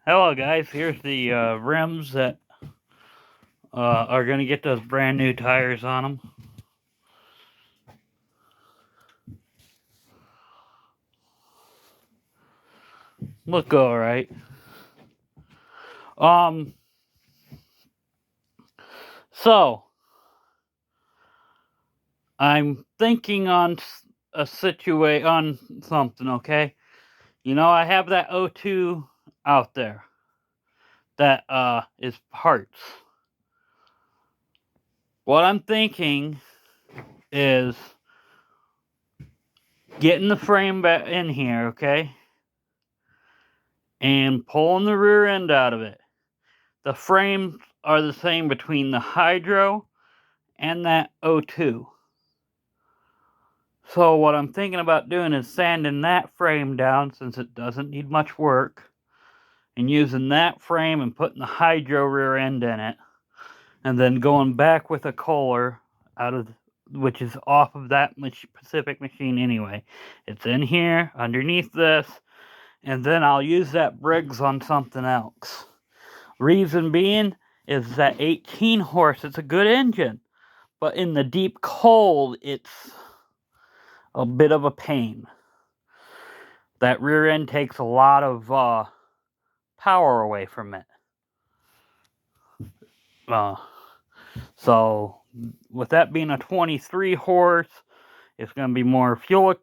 Hello guys, here's the rims that are going to get those brand new tires on them. Look alright. So, I'm thinking on on something, okay? You know, I have that O2 out there that is parts. What I'm thinking is getting the frame back in here, okay? And pulling the rear end out of it. The frames are the same between the Hydro and that O2. So what I'm thinking about doing is sanding that frame down since it doesn't need much work, and using that frame and putting the Hydro rear end in it, and then going back with a Kohler which is off of that specific machine anyway. It's in here underneath this, and then I'll use that Briggs on something else. Reason being is that 18 horse, it's a good engine, but in the deep cold, it's a bit of a pain. That rear end takes a lot of power away from it. So, with that being a 23 horse, it's going to be more fuel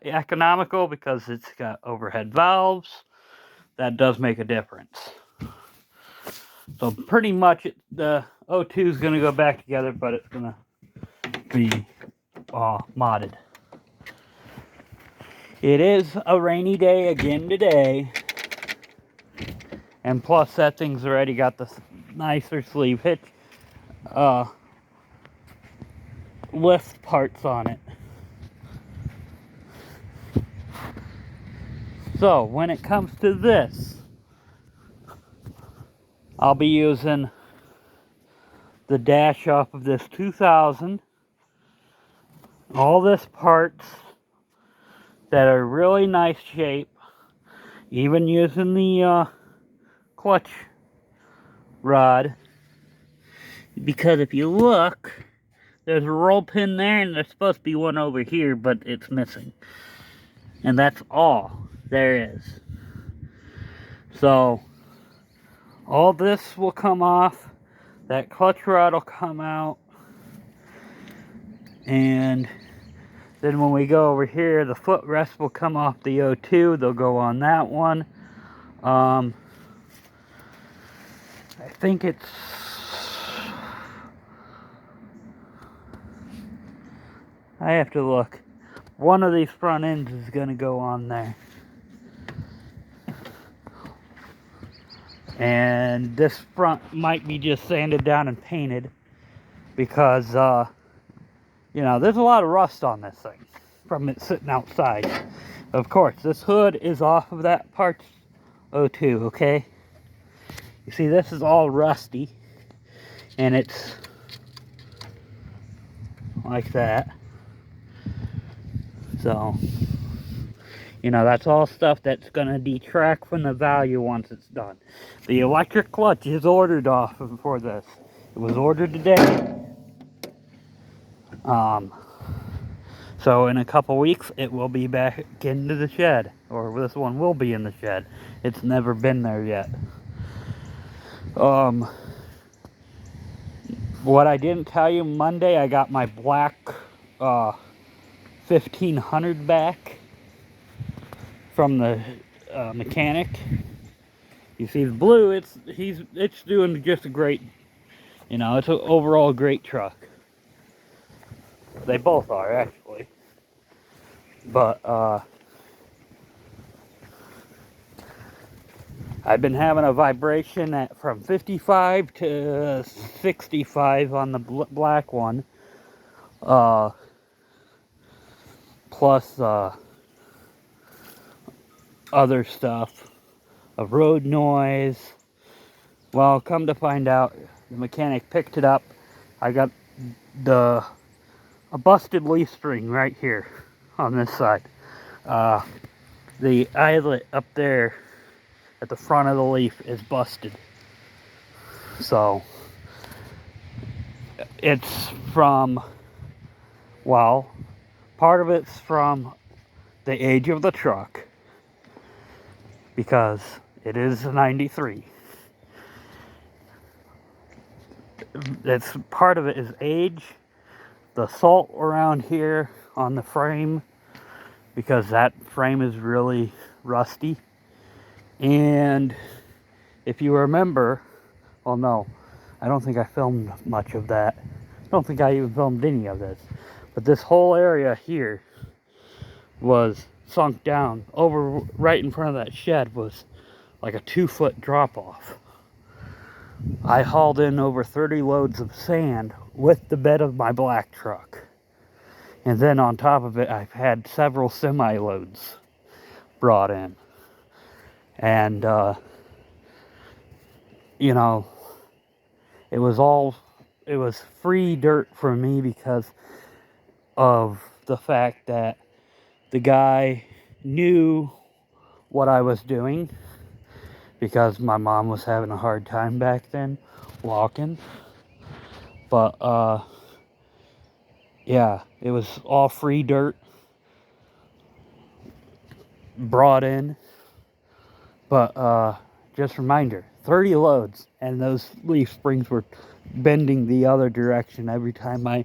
economical because it's got overhead valves. That does make a difference. So, pretty much the O2 is going to go back together, but it's going to be modded. It is a rainy day again today. And plus that thing's already got the nicer sleeve hitch lift parts on it. So when it comes to this, I'll be using the dash off of this 2000. All this parts that are really nice shape. Even using the clutch rod. Because if you look, there's a roll pin there and there's supposed to be one over here, but it's missing. And that's all there is. So, all this will come off. That clutch rod will come out. And then when we go over here, the footrest will come off the O2. They'll go on that one. I think it's... I have to look. One of these front ends is going to go on there. And this front might be just sanded down and painted because, you know, there's a lot of rust on this thing from it sitting outside. Of course, this hood is off of that parts O2, okay? You see, this is all rusty, and it's like that. So, you know, that's all stuff that's going to detract from the value once it's done. The electric clutch is ordered off for this. It was ordered today. So in a couple weeks, it will be back into the shed. Or this one will be in the shed. It's never been there yet. What I didn't tell you, Monday I got my black 1500 back from the mechanic. You see the blue, it's doing just a great, you know, it's an overall great truck. They both are, actually. But I've been having a vibration from 55 to 65 on the black one. Plus other stuff of road noise. Well, come to find out, the mechanic picked it up. I got a busted leaf spring right here on this side. The eyelet up there at the front of the leaf is busted. So it's from, well, part of it's from the age of the truck, because it is a 93. It's part of it is age, the salt around here on the frame, because that frame is really rusty. And if you remember, well, no, I don't think I filmed much of that. I don't think I even filmed any of this. But this whole area here was sunk down. Over right in front of that shed was like a 2-foot drop off. I hauled in over 30 loads of sand with the bed of my black truck. And then on top of it, I've had several semi-loads brought in. And, you know, it was free dirt for me because of the fact that the guy knew what I was doing, because my mom was having a hard time back then walking. But yeah, it was all free dirt brought in. But just a reminder, 30 loads, and those leaf springs were bending the other direction every time I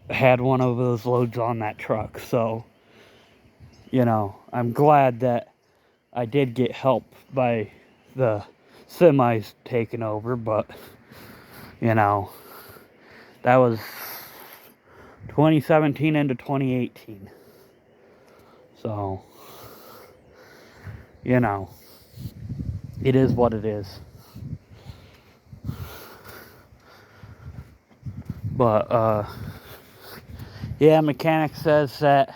had one of those loads on that truck. So, you know, I'm glad that I did get help by the semis taking over, but, you know, that was 2017 into 2018. So, you know, it is what it is. But, yeah, mechanic says that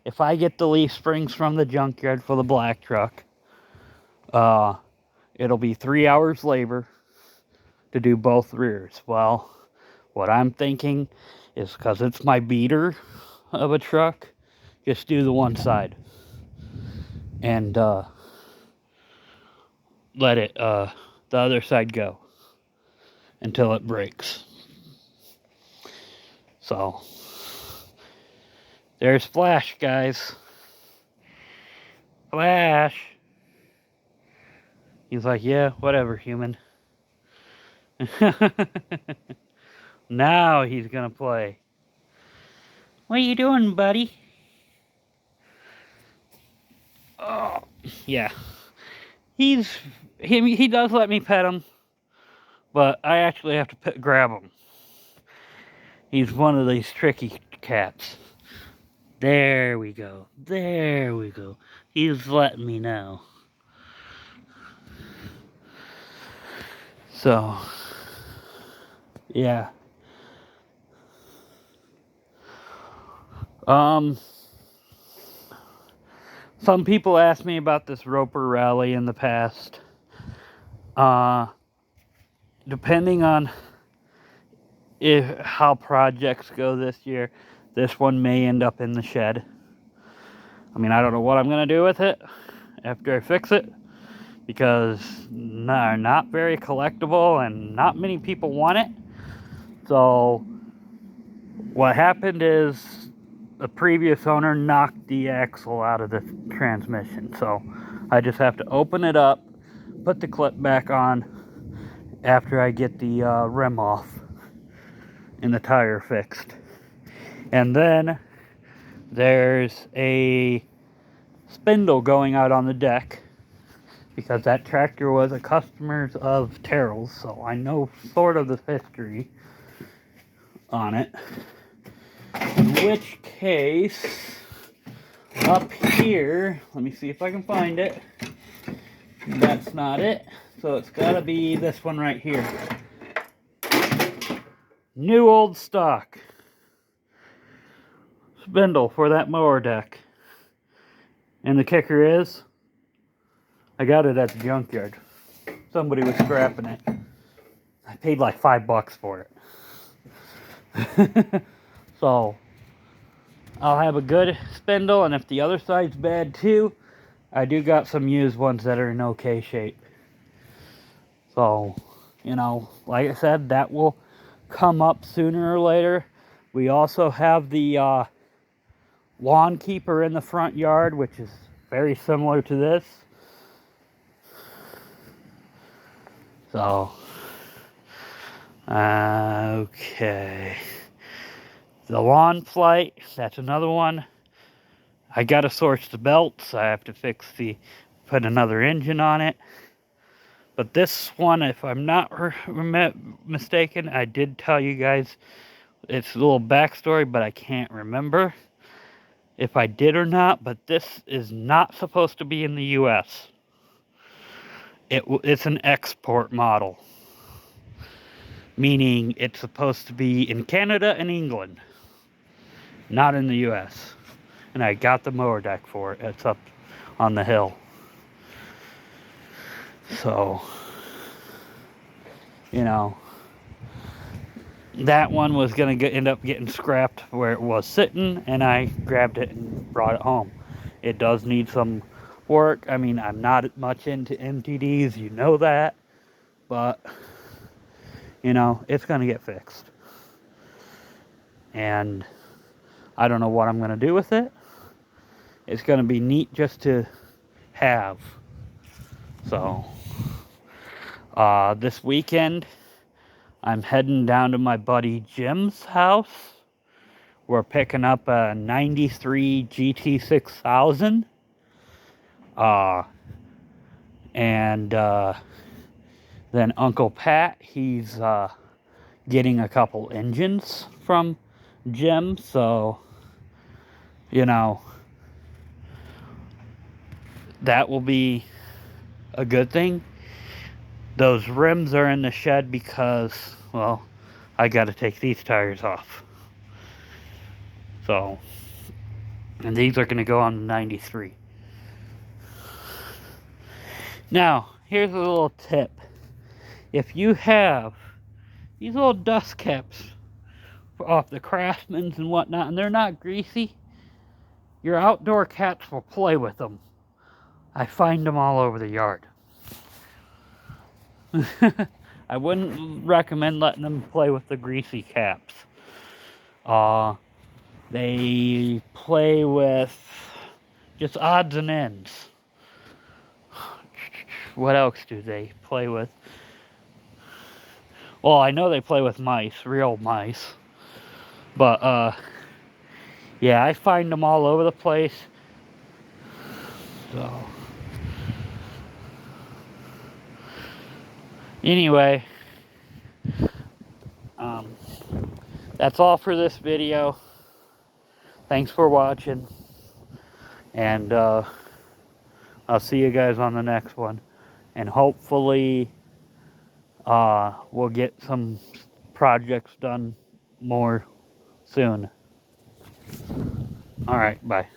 if I get the leaf springs from the junkyard for the black truck, it'll be 3 hours labor to do both rears. Well, what I'm thinking is, because it's my beater of a truck, just do the one side. And, let it, the other side go until it breaks. So, there's Flash, guys. Flash. He's like, yeah, whatever, human. Now he's gonna play. What are you doing, buddy? Oh, yeah. He does let me pet him, but I actually have to grab him. He's one of these tricky cats. There we go. There we go. He's letting me know. So, yeah. Some people asked me about this Roper rally in the past. Depending on how projects go this year, this one may end up in the shed. I mean, I don't know what I'm going to do with it after I fix it, because they're not very collectible and not many people want it. So what happened is the previous owner knocked the axle out of the transmission. So I just have to open it up, put the clip back on after I get the rim off and the tire fixed. And then there's a spindle going out on the deck, because that tractor was a customer of Terrell's, so I know sort of the history on it. In which case, up here, let me see if I can find it. That's not it, so it's gotta be this one right here. New old stock spindle for that mower deck. And the kicker is, I got it at the junkyard. Somebody was scrapping it. I paid like $5 for it. So, I'll have a good spindle, and if the other side's bad too, I do got some used ones that are in okay shape. So, you know, like I said, that will come up sooner or later. We also have the lawn keeper in the front yard, which is very similar to this. So, okay. The lawn flight, that's another one. I gotta source the belts. I have to put another engine on it. But this one, if I'm not mistaken, I did tell you guys it's a little backstory, but I can't remember if I did or not. But this is not supposed to be in the U.S. It's an export model, meaning it's supposed to be in Canada and England, not in the U.S. And I got the mower deck for it. It's up on the hill. So, you know, that one was going to end up getting scrapped where it was sitting, and I grabbed it and brought it home. It does need some work. I mean, I'm not much into MTDs, you know that, but, you know, it's going to get fixed. And I don't know what I'm going to do with it. It's going to be neat just to have. So, this weekend, I'm heading down to my buddy Jim's house. We're picking up a 93 gt3000. And then Uncle Pat, he's getting a couple engines from Jim. So, you know, that will be a good thing. Those rims are in the shed because, well, I got to take these tires off. So, and these are going to go on the 93. Now, here's a little tip. If you have these little dust caps off the Craftsmans and whatnot, and they're not greasy, your outdoor cats will play with them. I find them all over the yard. I wouldn't recommend letting them play with the greasy caps. They play with just odds and ends. What else do they play with? Well, I know they play with mice, real mice. But, yeah, I find them all over the place. So, anyway, that's all for this video. Thanks for watching. And, I'll see you guys on the next one. And hopefully, we'll get some projects done more soon. Alright, bye.